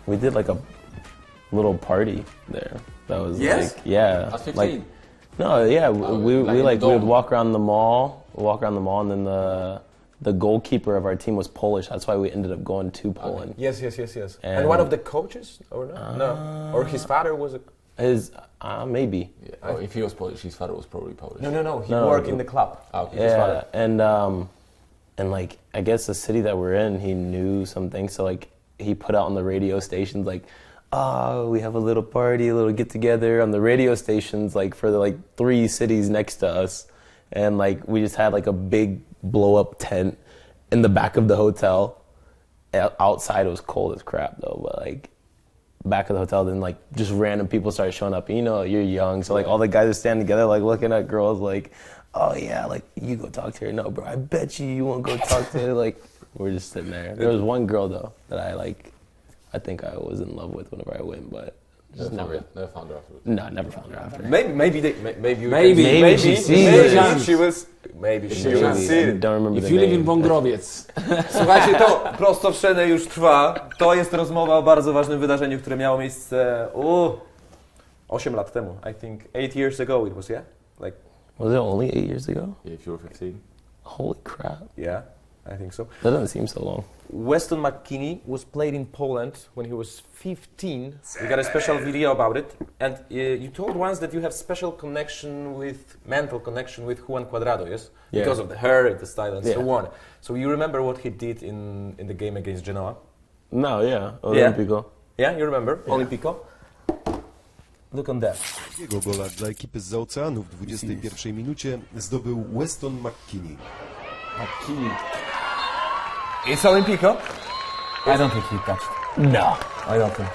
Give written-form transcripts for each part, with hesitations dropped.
We did like a little party there. That was Yes? like, yeah. I was 15. Like, no, yeah, we would walk around the mall, and then the goalkeeper of our team was Polish. That's why we ended up going to Poland. Yes. And one of the coaches, or no? No. Or his father was a... Maybe. Yeah. Oh, if he was Polish, his father was probably Polish. No. He worked in the club. Okay. Yeah, and like, I guess the city that we're in, he knew some things, so like, he put out on the radio stations like, we have a little party, a little get together on the radio stations, like for the like 3 cities next to us. And like, we just had like a big blow up tent in the back of the hotel. Outside it was cold as crap though, but like back of the hotel, then like just random people started showing up. You know, you're young, so like all the guys are standing together, like looking at girls like, oh yeah, like you go talk to her. No, bro, I bet you won't go talk to her. Like, we're just sitting there. There was one girl though that I think I was in love with whenever I went, but just never found her afterwards. No, never found her after. Maybe she was. Don't remember If the you live name. in Wągrowiec. Słuchajcie, to Prosto w Scenę już trwa. To jest rozmowa o bardzo ważnym wydarzeniu, które miało miejsce 8 lat temu. I think 8 years ago it was, yeah? Like, Was it only 8 years ago? Yeah, if you were 15. Holy crap. yeah, I think so. That doesn't seem so long. Weston McKennie was played in Poland when he was 15. We got a special video about it. And you told once that you have mental connection with Juan Cuadrado, yes? Yeah. Because of the hair, the style, and so Yeah. on. So you remember what he did in the game against Genoa? No, yeah. Olympico. Yeah, you remember? Yeah. Olympico? Look on that. Drugiego gola dla ekipy zza oceanu w 21 minucie zdobył Weston McKennie. It's Olympico? I don't think he touched. No. I don't think.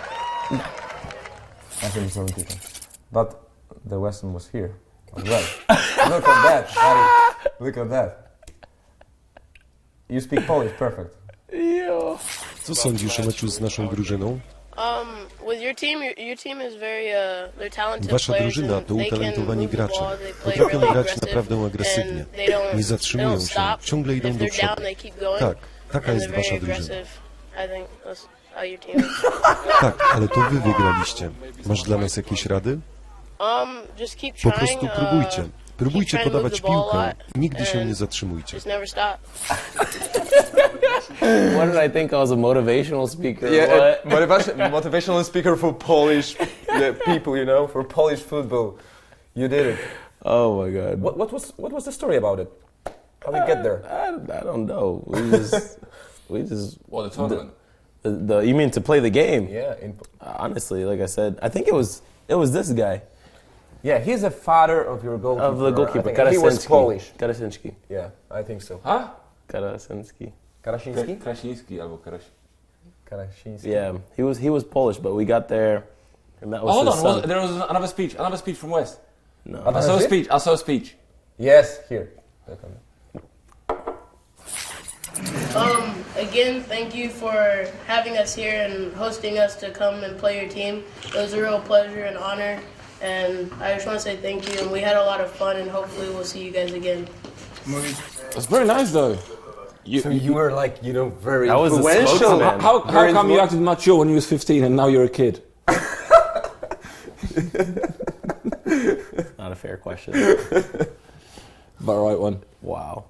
No. I think it's Olympico. But the Weston was here as well. Look at that, Harry. Look at that. You speak Polish, perfect. Yeah. Co sądzisz o meczu z naszą drużyną? With your team is very they're talented. Wasza drużyna to utalentowani gracze. Potrafią grać naprawdę agresywnie. Nie zatrzymują się, ciągle idą do przodu. Tak, taka jest wasza drużyna. Tak, ale to wy wygraliście. Masz dla nas jakieś rady? Po prostu próbujcie. Próbujcie podawać piłkę. Nigdy się nie zatrzymujcie. What did I think? I was a motivational speaker? Yeah, motivational speaker for Polish people, you know, for Polish football. You did it. Oh my God. What was the story about it? How did you get there? I don't know. We just. Well, the tournament. You mean to play the game? Yeah. Honestly, like I said, I think it was this guy. Yeah, he's the father of your goalkeeper. Of the goalkeeper, He was Polish. Karasiński. Yeah, I think so. Huh? Karasiński. Karasiński? Krasiński albo Karasiński. Yeah, he was Polish, but we got there, and that was hold his on, son. there was another speech from West. No. I saw a speech. Yes, here. Again, thank you for having us here and hosting us to come and play your team. It was a real pleasure and honor, and I just want to say thank you. And we had a lot of fun, and hopefully we'll see you guys again. That's very nice though. You were like, you know, very I was a influential. spokesman. How come you acted mature when you was 15 and now you're a kid? Not a fair question. But a right one. Wow.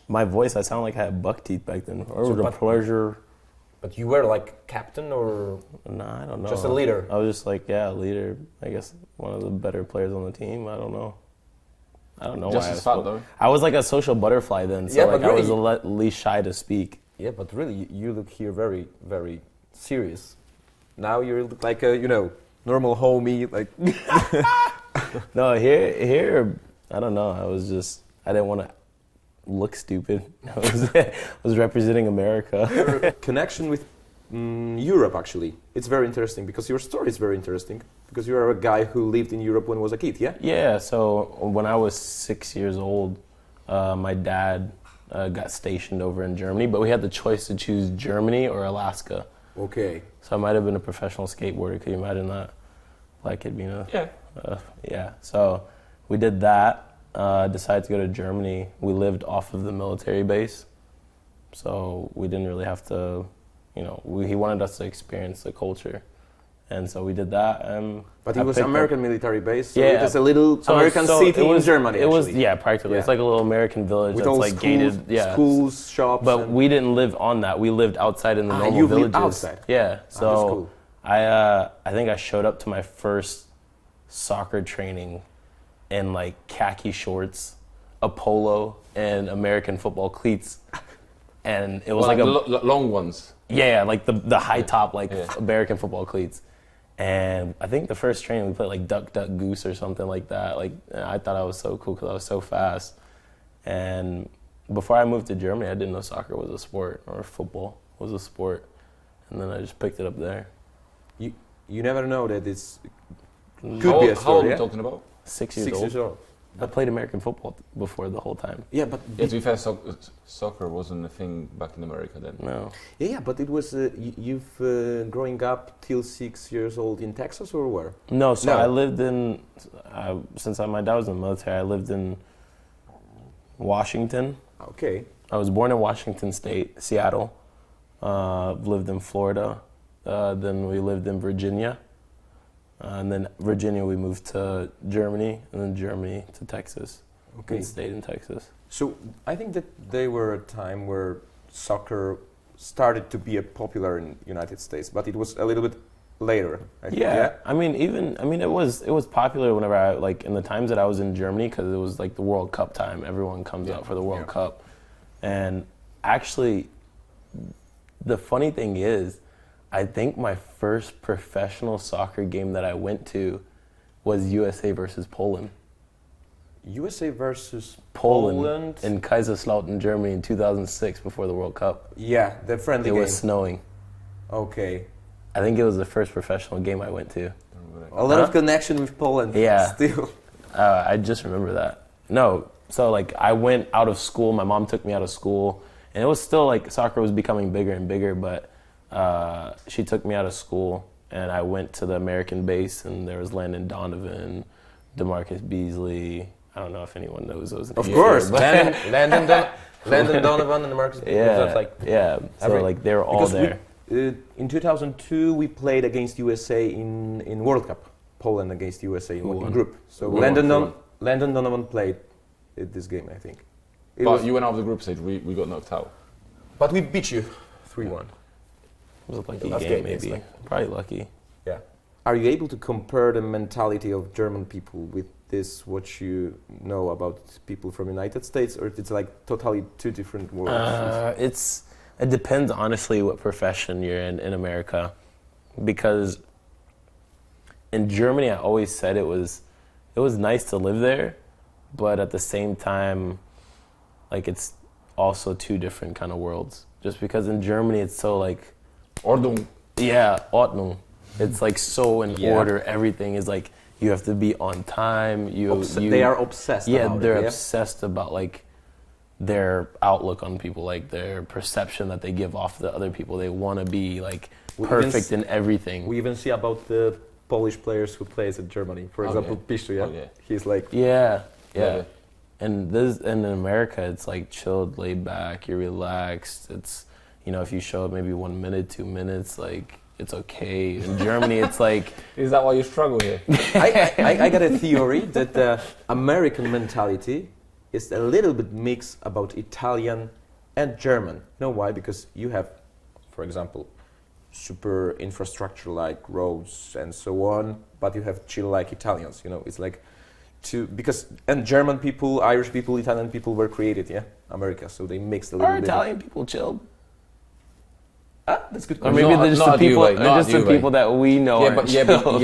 My voice, I sound like I had buck teeth back then. Or was a pleasure. But you were like captain or? No, I don't know. Just a leader? I was just like, yeah, leader. I guess one of the better players on the team. I don't know Just why as fat though. I was like a social butterfly then, so Yeah, like but really, I was the least shy to speak. Yeah, but really, you look here very, very serious. Now you look like a, you know, normal homie, like. No, here, I don't know. I didn't want to look stupid. I was representing America. Connection with Europe, actually. It's very interesting because your story is very interesting. Because you are a guy who lived in Europe when he was a kid, yeah? Yeah, so when I was 6 years old, my dad got stationed over in Germany, but we had the choice to choose Germany or Alaska. Okay. So I might have been a professional skateboarder. Could you imagine that? Black kid being a... Yeah. Yeah, so we did that. decided to go to Germany, we lived off of the military base, so we didn't really have to, he wanted us to experience the culture, and so we did that. But it was American military base, so Yeah. it is a little American city in Germany. It was, actually. practically. Yeah. It's like a little American village With that's all like schools, gated. schools, shops. But and- we didn't live on that. We lived outside in the normal you villages. lived outside? Yeah. So that's cool. I think I showed up to my first soccer training in like khaki shorts, a polo, and American football cleats, and it was Well, like a long ones. yeah, like the high top like Yeah. American football cleats. And I think the first training we played like Duck Duck Goose or something like that. Like I thought I was so cool because I was so fast. And before I moved to Germany, I didn't know soccer was a sport or football was a sport. And then I just picked it up there. You never know that it's could How be a old are story. we Yeah? talking about? 6 years 6 old. years old. I played American football before the whole time. Yeah, but Yeah, to be fair, soccer wasn't a thing back in America then. No. yeah, but it was you've growing up till 6 years old in Texas or where? No, so No. I lived in, my dad was in the military, I lived in Washington. Okay. I was born in Washington State, Seattle. Lived in Florida. Then we lived in Virginia. And then Virginia we moved to Germany, and then Germany to Texas. Okay. And stayed in Texas. So I think that they were a time where soccer started to be popular in United States, but it was a little bit later. I think. Yeah, I mean, it was popular whenever I like in the times that I was in Germany because it was like the World Cup time. Everyone comes out for the World Cup, and actually, the funny thing is, I think my first professional soccer game that I went to was USA versus Poland. USA versus Poland in Kaiserslautern, Germany in 2006 before the World Cup. Yeah, the friendly It game. was snowing. Okay. I think it was the first professional game I went to. A lot of connection with Poland. Yeah. Still. I just remember that. No, so like I went out of school. My mom took me out of school, and it was still like soccer was becoming bigger and bigger. But she took me out of school, and I went to the American base, and there was Landon Donovan, DeMarcus Beasley. I don't know if anyone knows those. Of names course, here, but- Landon Donovan and Marcus. Yeah, Like yeah. So like they were all because there. In 2002, we played against USA in World Cup. Poland against USA in group. So Who won? Landon Donovan played in this game, I think. But you went out of the group stage, we got knocked out. But we beat you 3-1. It was a lucky Last game, game, it's maybe. like- Probably lucky. Yeah. Are you able to compare the mentality of German people with this, what you know about people from United States, or it's like totally two different worlds? It depends, honestly, what profession you're in America. Because in Germany, I always said it was nice to live there, but at the same time, like it's also two different kind of worlds. Just because in Germany, it's so like... Ordnung. Yeah, Ordnung. It's like so in order. Everything is like, you have to be on time. They are obsessed about it, they're yeah? obsessed about like their outlook on people, like their perception that they give off to other people. They want to be like perfect in everything. We even see about the Polish players who plays in Germany. For example, Piszczu, yeah? Oh, yeah. He's like... Yeah. Yeah. And in America, it's like chilled, laid back, you're relaxed. It's, if you show up maybe 1 minute, 2 minutes, like, it's okay. In Germany, it's like... Is that why you struggle here? I got a theory that the American mentality is a little bit mixed about Italian and German. You know why? Because you have, for example, super infrastructure like roads and so on, but you have chill like Italians. It's like and German people, Irish people, Italian people were created, America, so they mixed a little Are bit. Italian people chilled? That's good. Or maybe they're just not the people, Juve, not just the Juve. people that we know aren't chilled.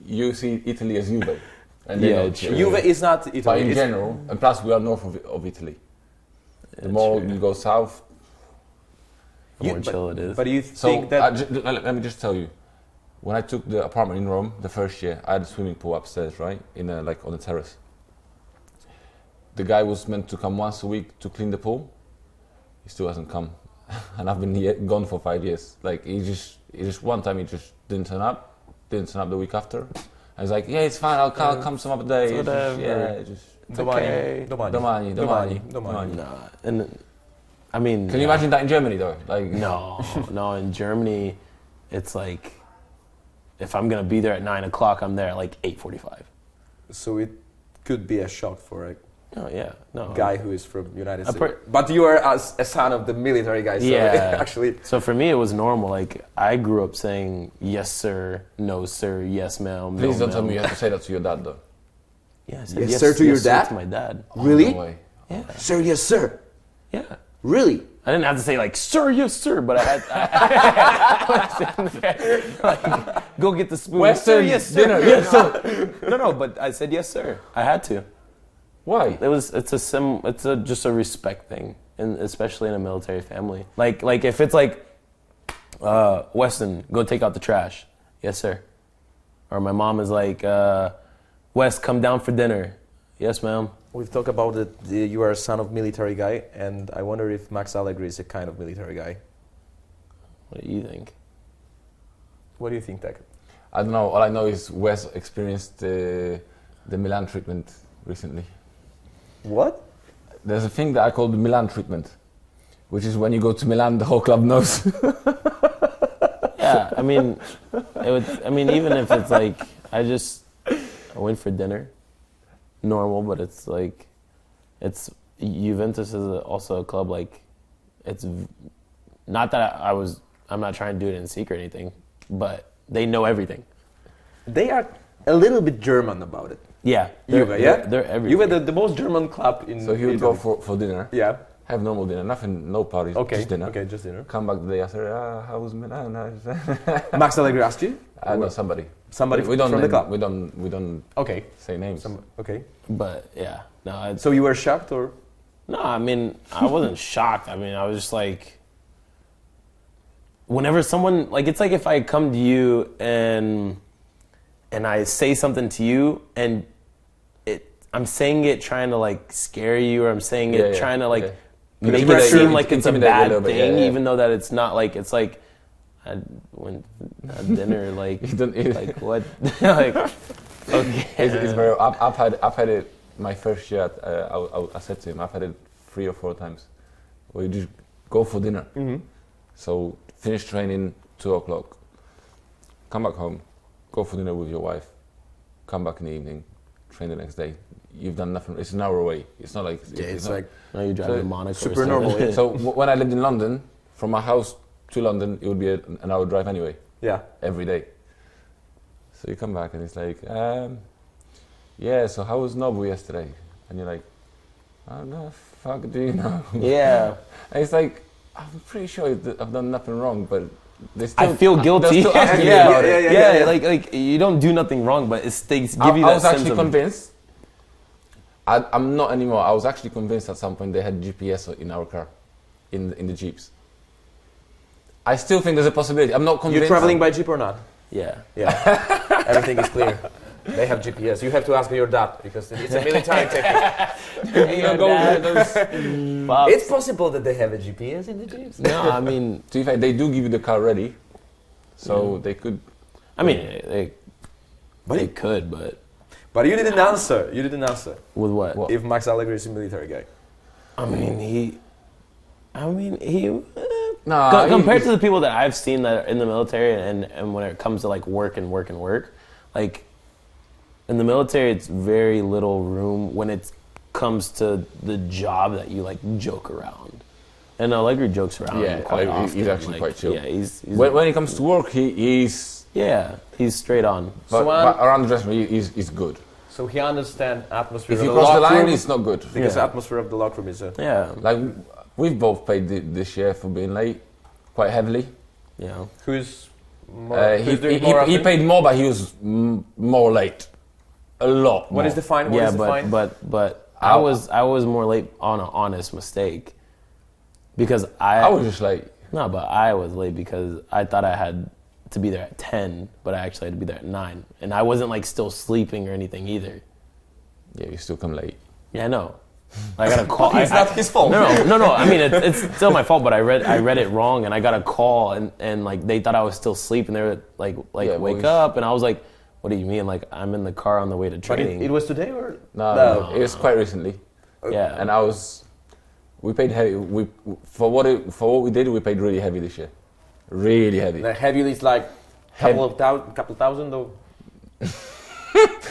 You see Italy as Juve. And they're not Juve. Juve is not Italy. But in it's- general, and plus we are north of Italy. The more you go south, The more chill it is. But do you so think that... let me just tell you, when I took the apartment in Rome the first year, I had a swimming pool upstairs, right, on the terrace. The guy was meant to come once a week to clean the pool. He still hasn't come, and I've been gone for 5 years. Like he just one time he just didn't turn up the week after, I was like, yeah, it's fine. I'll come some other day. It's just- whatever. yeah, just okay. the money. Nah, and I mean, Can you imagine that in Germany though? Like, No, in Germany, it's like if I'm gonna be there at 9 o'clock, I'm there at like 8:45. So it could be a shock for a Oh yeah, no. guy who is from United States. But you are a son of the military guy, so Yeah. actually... So for me, it was normal. Like I grew up saying yes sir, no sir, yes ma'am. please no, don't tell ma'am. me you have to say that to your dad though. Yeah, I said Yes, sir, to your dad? To my dad. Really? No way. Yeah, Sir, yes, sir. yeah. Really? I didn't have to say like sir, yes sir, but I had like, go get the spoon. Western Sir, yes sir. dinner, yes sir. No, but I said yes sir. I had to. Why? It's just a respect thing, and especially in a military family. Like if it's like, Weston, go take out the trash. Yes, sir. Or my mom is like, Wes, come down for dinner. Yes, ma'am. We've talked about it. You are a son of military guy, and I wonder if Max Allegri is a kind of military guy. What do you think? What do you think, Tech? I don't know. All I know is Wes experienced the Milan treatment recently. What? There's a thing that I call the Milan treatment, which is when you go to Milan, the whole club knows. Yeah, I mean, even if it's like, I went for dinner, normal, but it's like, Juventus is also a club, like, it's, not that I'm not trying to do it in secret or anything, but they know everything. They are a little bit German about it. Yeah. Juve, yeah? They're everything. Juve, the most German club in So he would Italy. go for dinner, Yeah. have normal dinner, nothing, no parties, Okay. just dinner. Okay, just dinner. Come back the day after, how was Milan? Max Allegri asked you? No, somebody. Somebody we don't from the name- club? We don't Okay. say names. Okay. But yeah, no. So you were shocked, or? No, I mean, I wasn't shocked. I mean, I was just like, whenever someone, like, it's like if I come to you and I say something to you and I'm saying it trying to like scare you, or I'm saying it trying to like make it Intimidate seem you, like it's a intimidate you a bad little bit, thing, yeah. even though that it's not. Like, it's like, I went at dinner, like, You don't- like what? Like, okay. It's very. I've had it. My first year, I said to him, I've had it 3 or 4 times. Where you just go for dinner. Mm-hmm. So finish training 2 o'clock. Come back home, go for dinner with your wife. Come back in the evening, train the next day. You've done nothing. It's an hour away. It's not like It's not, like Now you drive So to Monaco. super or something. normal, yeah. So when I lived in London, from my house to London, it would be an hour drive anyway, yeah. every day. So you come back and it's like, yeah. So how was Nobu yesterday? And you're like, oh no, fuck, do you know? Yeah. And it's like, I'm pretty sure I've done nothing wrong, but they still, I feel guilty. They're still asking me yeah, about it. yeah, like you don't do nothing wrong, but it stakes give you I that was sense actually of convinced. I'm not anymore. I was actually convinced at some point they had GPS in our car, in the Jeeps. I still think there's a possibility. I'm not convinced. You're traveling by Jeep or not? yeah. Yeah. Everything is clear. They have GPS. You have to ask your dad, because it's a military technique. You know, go with those. Pops. It's possible that they have a GPS in the Jeeps. No, I mean, To be fair, they do give you the car ready, so they could. they could, but But you didn't answer. You didn't answer. with what? If Max Allegri is a military guy. I mean, he. No, Compared to the people that I've seen that are in the military, and when it comes to like work, like in the military, it's very little room when it comes to the job that you like joke around. And Allegri jokes around quite often. he's actually like, quite chill. Yeah, he's When it comes to work, he's. he's straight on. But, So, but around the dressing room, he's good. So he understands atmosphere If of you the cross the locker line, room, it's not good. because Yeah. atmosphere of the locker room is a... Yeah, Like we've both paid this year for being late, quite heavily. yeah. Who's more... He who's doing more often? paid more, but he was more late. A lot. What is the fine? What Yeah, is the fine? but I was more late on an honest mistake because I was just like, no, but I was late because I thought I had to be there at 10, but I actually had to be there at 9, and I wasn't like still sleeping or anything either. yeah, you still come late. Yeah, I know. I got a call. It's not his fault. No. I mean, it's still my fault, but I read it wrong, and I got a call, and like they thought I was still asleep, and they were like Yeah, wake well, up, and I was like, What do you mean? Like, I'm in the car on the way to But training. it was today or? No, it was quite recently. Yeah. And we paid heavy. For what we did, we paid really heavy this year. Really heavy. The heavy is like couple thousand or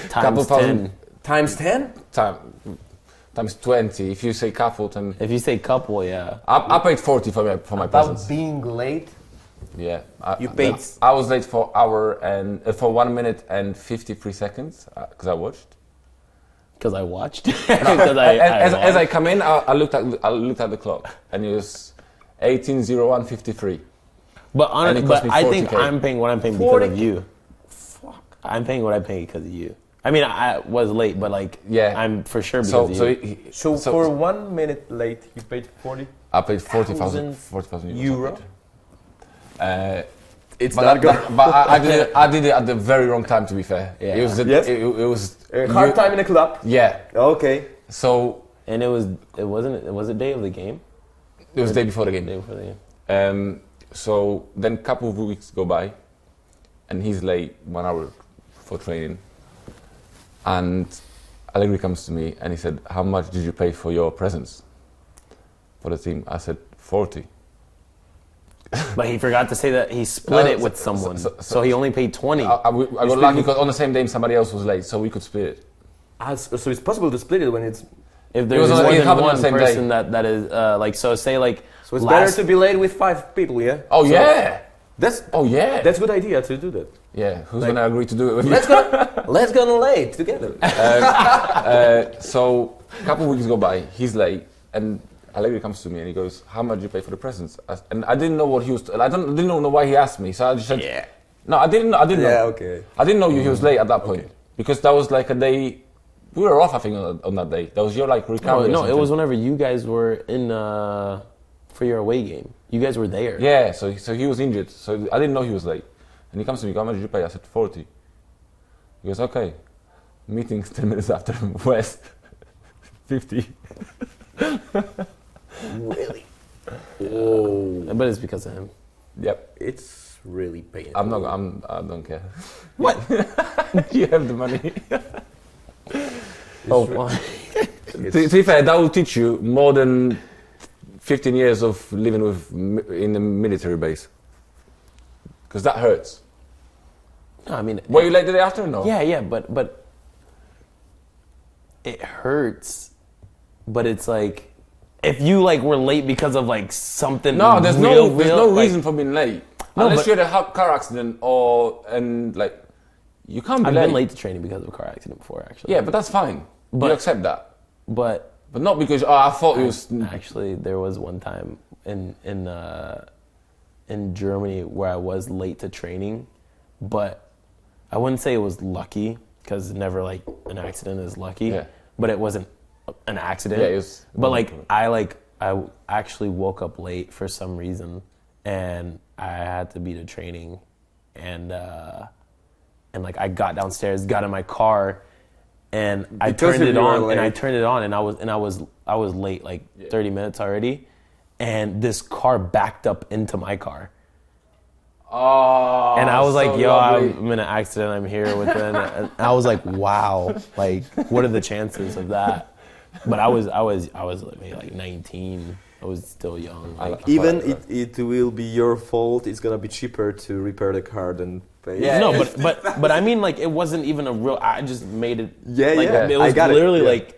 Times 10. times 10? Times 20. If you say couple, then If you say couple, yeah. I paid 40 for my presents. Being late. Yeah. You paid. I was late for for 1 minute and 53 seconds because I watched. Because I watched. 'Cause As I come in, I looked at the clock and it was 18:01:53. But and it honestly, cost but me I think 40K. I'm paying what I'm paying because of you. Fuck. I'm paying what I'm paying because of you. I mean, I was late, but like, Yeah. I'm for sure because of you. So for 1 minute late, you paid 40. I paid 40,000 euro. It's But, not good. but I did it at the very wrong time. To be fair, Yeah. it was Yes? it was Hard time in a club. Yeah, Okay. so And it was a day of the game. it was the day before the Day game. before the game. So then a couple of weeks go by, and he's late 1 hour for training. And Allegri comes to me and he said, "How much did you pay for your presents for the team?" I said, 40. But he forgot to say that he split No, it with someone. So he only paid 20. I got lucky because on the same day somebody else was late, so we could split it. So it's possible to split it when it's. If It there's was on- more it than happened on one the same person day. that is like, so say like. So it's last- better to be late with 5 people, yeah. Oh So yeah, That's that's a good idea to do that. yeah. Who's gonna agree to do it with me? Let's go late together. So a couple of weeks go by, he's late, and Allegri comes to me and he goes, "How much did you pay for the presents?" And I didn't know what he was. Didn't know why he asked me. So I just said, Yeah. "No, I didn't know." Yeah, okay. I didn't know he was late at that point because that was like a day. We were off, I think, on that day. That was your like recovery. No, or it was something. whenever you guys were in for your away game. You guys were there. Yeah. So he was injured. So I didn't know he was late. And he comes to me, "How much did you pay?" I said 40. He goes, "Okay." Meetings 10 minutes after West. 50. Really? Oh, But it's because of him. Yep. it's really painful. I don't care. What? You have the money. Oh, why? To be fair, that will teach you more than 15 years of living in the military base. Because that hurts. No, I mean. Were you late the day after or no? Yeah, but it hurts. But it's like, if you like were late because of like something. No, there's real, no like- reason for being late. No, Unless but- you had a car accident and like, you can't be I've late. been late to training because of a car accident before, actually. Yeah, but that's fine. But- you accept that. But But not because, I thought it was... actually, there was one time in Germany where I was late to training, but I wouldn't say it was lucky because never like an accident is lucky. Yeah. But it wasn't an accident. Yeah, it was- But like I actually woke up late for some reason, and I had to be to training, and like I got downstairs, got in my car, and I Because turned if it you were on, and I late. turned it on, and I was late like 30 minutes already, and this car backed up into my car. Oh, And I was like, so yo, lovely. I'm in an accident, I'm here within. And I was like, wow, like, what are the chances of that? But I was maybe like 19. I was still young. Like, Even it will be your fault. It's gonna be cheaper to repair the car than pay. Yeah. no, but I mean, like, it wasn't even a real. I just made it. Yeah, like, yeah. It I was got it, literally yeah. like.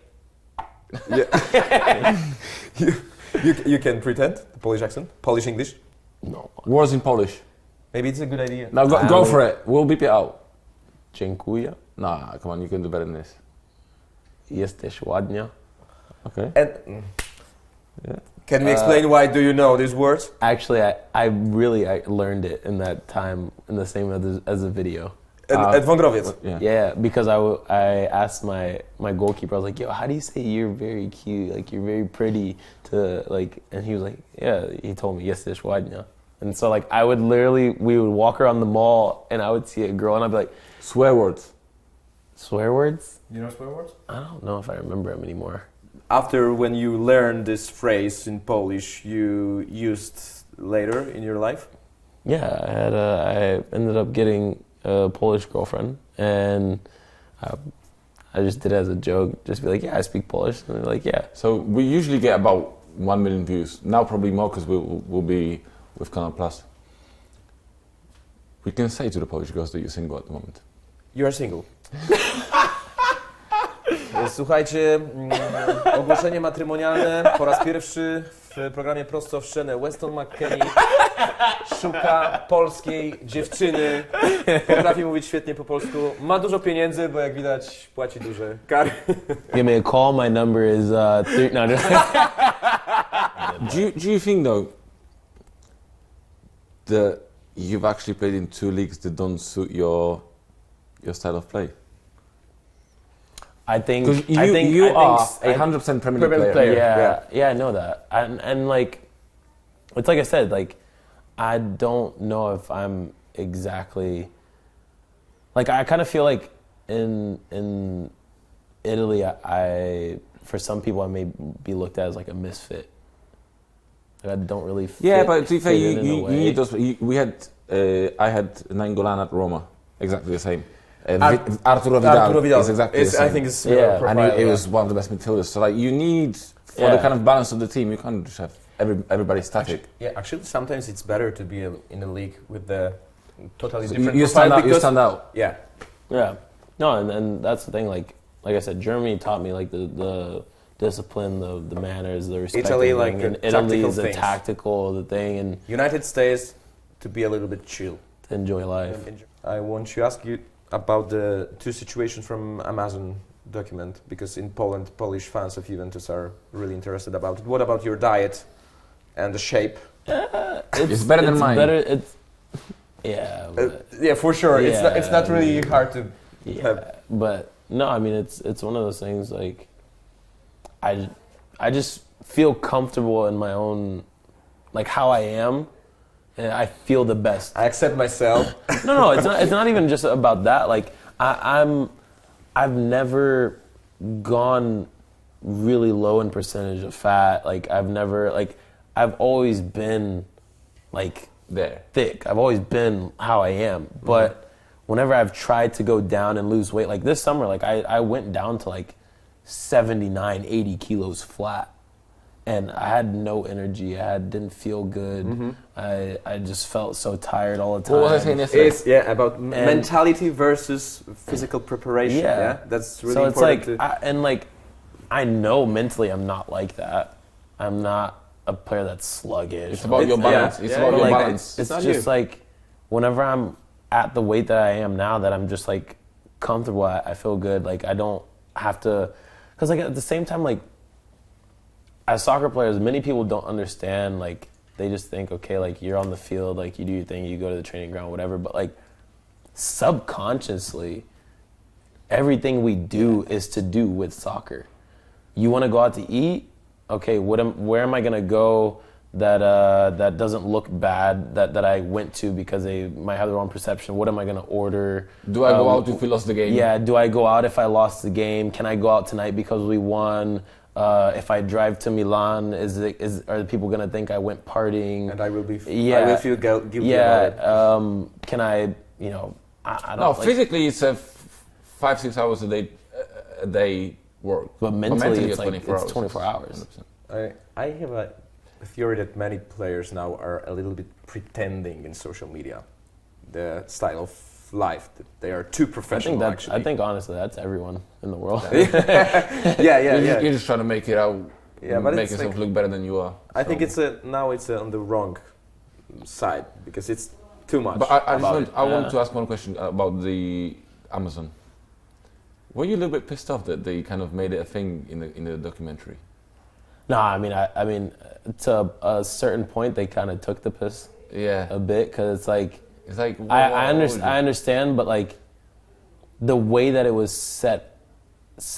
You can pretend the Polish accent, Polish English. No. Words in Polish. Maybe it's a good idea. Now go for it. We'll beep it out. Dziękuję. Nah, come on, you can do better than this. Jesteś ładnia. Okay. And can we explain why do you know these words? Actually, I learned it in that time in the same as the video. At Wągrowiec. Yeah. Yeah, because I asked my goalkeeper, I was like, yo, how do you say you're very cute, like you're very pretty to like, and he was like, yeah, he told me, jesteś ładnia. And so like we would walk around the mall and I would see a girl and I'd be like, Swear words. swear words? You know swear words? I don't know if I remember them anymore. After when you learned this phrase in Polish, you used later in your life? Yeah, I ended up getting a Polish girlfriend and I just did it as a joke, just be like, yeah, I speak Polish, and they're like, yeah. So we usually get about 1 million views. Now probably more because we'll be with Canal Plus. We can say to the Polish girls that you're single at the moment. You are single. Słuchajcie, ogłoszenie matrymonialne po raz pierwszy w programie Prosto w Scenę. Weston McKennie szuka polskiej dziewczyny. Potrafi mówić świetnie po polsku. Ma dużo pieniędzy, bo jak widać płaci duże kary. Give me a call. My number is no. Do you think though that you've actually played in 2 leagues that don't suit your style of play? I think you are 100% Premier League player. Yeah, I know that, and like, it's like I said, like, I don't know if I'm exactly, like, I kind of feel like in Italy, I for some people I may be looked at as like a misfit. Like, I don't really fit. Yeah, but to be fair, fit you need those. We had I had Nainggolan at Roma, exactly the same. Arturo Vidal is exactly the same. I think it's profile, and it was one of the best midfielders. So like you need for the kind of balance of the team, you can't just have everybody static. Actually, sometimes it's better to be in a league with the totally So different you profile. stand out. You stand out. Yeah. No, and that's the thing. Like I said, Germany taught me like the discipline, the manners, the respect. Italy, and like Italy is things. the tactical thing, and United States to be a little bit chill, to enjoy life. I want to ask you about the 2 situations from Amazon document, because in Poland, Polish fans of Juventus are really interested about it. What about your diet and the shape? It's better than mine. Yeah, for sure. It's not really hard to have. But no, I mean it's one of those things, like I just feel comfortable in my own, like how I am, and I feel the best. I accept myself. No, it's not even just about that. Like I've never gone really low in percentage of fat. Like I've always been like there, thick. I've always been how I am. But whenever I've tried to go down and lose weight, like this summer, like I went down to like 79, 80 kilos flat. And I had no energy. Didn't feel good. I just felt so tired all the time. What was I saying yesterday? It's about mentality versus physical preparation. Yeah, that's really so it's important. like, I know mentally I'm not like that. I'm not a player that's sluggish. It's about your balance. It's about your balance. It's just like whenever I'm at the weight that I am now, that I'm just like comfortable. I feel good. Like I don't have to, because like at the same time, like, as soccer players, many people don't understand, like, they just think, okay, like, you're on the field, like, you do your thing, you go to the training ground, whatever, but, like, subconsciously, everything we do is to do with soccer. You want to go out to eat? Okay, where am I going to go that doesn't look bad, that I went to because they might have their own perception? What am I going to order? Do I go out if we lost the game? Yeah, do I go out if I lost the game? Can I go out tonight because we won? If I drive to Milan, are the people going to think I went partying? And I will feel guilty about it. Can I, I don't No, like, physically it's a 5-6 hours a day work. But mentally it's 24 like hours. 24 hours. 100%. I have a theory that many players now are a little bit pretending in social media, the style of life, that they are too professional. I think honestly that's everyone in the world. Yeah. You're just trying to make it out, but make yourself look better than you are. I think it's on the wrong side, because it's too much. But I want to ask one question about the Amazon. Were you a little bit pissed off that they kind of made it a thing in the documentary? No, I mean, to a certain point they kind of took the piss. Yeah. A bit, because it's like. It's like I understand, but like the way that it was set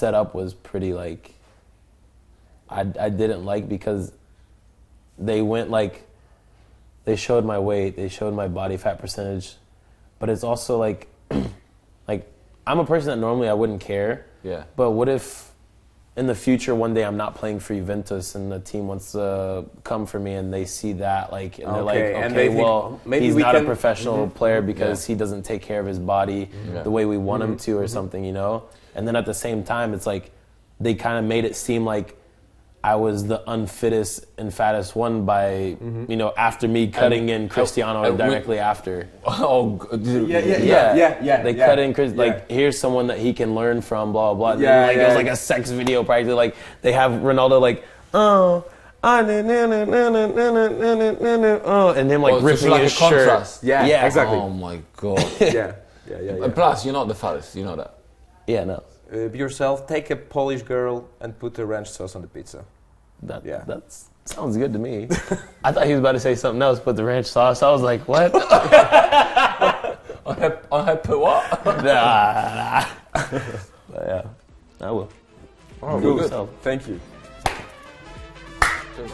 up was pretty like I didn't like, because they went like they showed my weight, they showed my body fat percentage, but it's also like like I'm a person that normally I wouldn't care. Yeah. But what if in the future, one day I'm not playing for Juventus and the team wants to come for me and they see that, like, and they're like, Okay, okay, and they think, well, maybe he's we not a can- professional player because he doesn't take care of his body the way we want him to or something, you know? And then at the same time, it's like, they kind of made it seem like I was the unfittest and fattest one by, you know, after me cutting in Cristiano and directly after. Oh, Yeah. They cut in Chris, like, here's someone that he can learn from, blah, blah, blah. Yeah, And, like, yeah. it was like a sex video practically. Like, they have Ronaldo, like, oh, and him, like, ripping like his a contrast. shirt. Yeah, exactly. Oh my god. Yeah. And plus, you're not the fattest, you know that. Yeah, no. Be yourself, take a Polish girl and put the ranch sauce on the pizza. That sounds good to me. I thought he was about to say something else, put the ranch sauce. I was like, what? I had put what? Nah. But yeah, I will. Oh, Do it good. yourself. Thank you. Cheers.